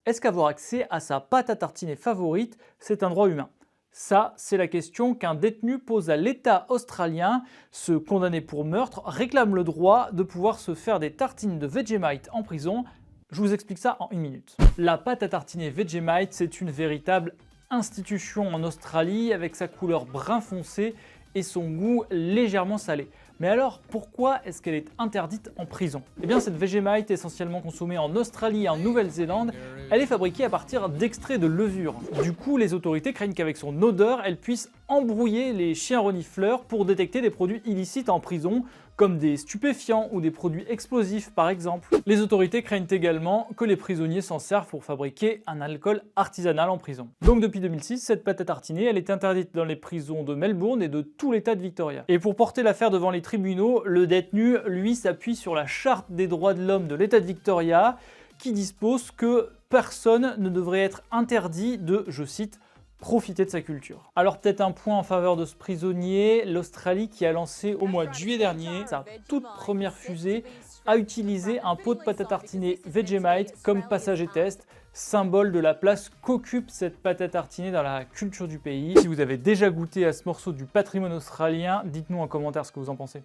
Est-ce qu'avoir accès à sa pâte à tartiner favorite, c'est un droit humain? Ça, c'est la question qu'un détenu pose à l'État australien. Ce condamné pour meurtre réclame le droit de pouvoir se faire des tartines de Vegemite en prison. Je vous explique ça en une minute. La pâte à tartiner Vegemite, c'est une véritable institution en Australie avec sa couleur brun foncé et son goût légèrement salé. Mais alors, pourquoi est-ce qu'elle est interdite en prison? Eh bien, cette Vegemite, essentiellement consommée en Australie et en Nouvelle-Zélande, elle est fabriquée à partir d'extraits de levure. Du coup, les autorités craignent qu'avec son odeur, elle puisse embrouiller les chiens renifleurs pour détecter des produits illicites en prison, comme des stupéfiants ou des produits explosifs par exemple. Les autorités craignent également que les prisonniers s'en servent pour fabriquer un alcool artisanal en prison. Donc depuis 2006, cette pâte à tartiner, elle est interdite dans les prisons de Melbourne et de tout l'État de Victoria. Et pour porter l'affaire devant les tribunaux, le détenu, lui, s'appuie sur la Charte des droits de l'homme de l'État de Victoria, qui dispose que personne ne devrait être interdit de, je cite, profiter de sa culture. Alors peut-être un point en faveur de ce prisonnier, l'Australie qui a lancé au mois de juillet dernier sa toute première fusée a utilisé un pot de pâte à tartiner Vegemite comme passager test, symbole de la place qu'occupe cette pâte à tartiner dans la culture du pays. Si vous avez déjà goûté à ce morceau du patrimoine australien, dites-nous en commentaire ce que vous en pensez.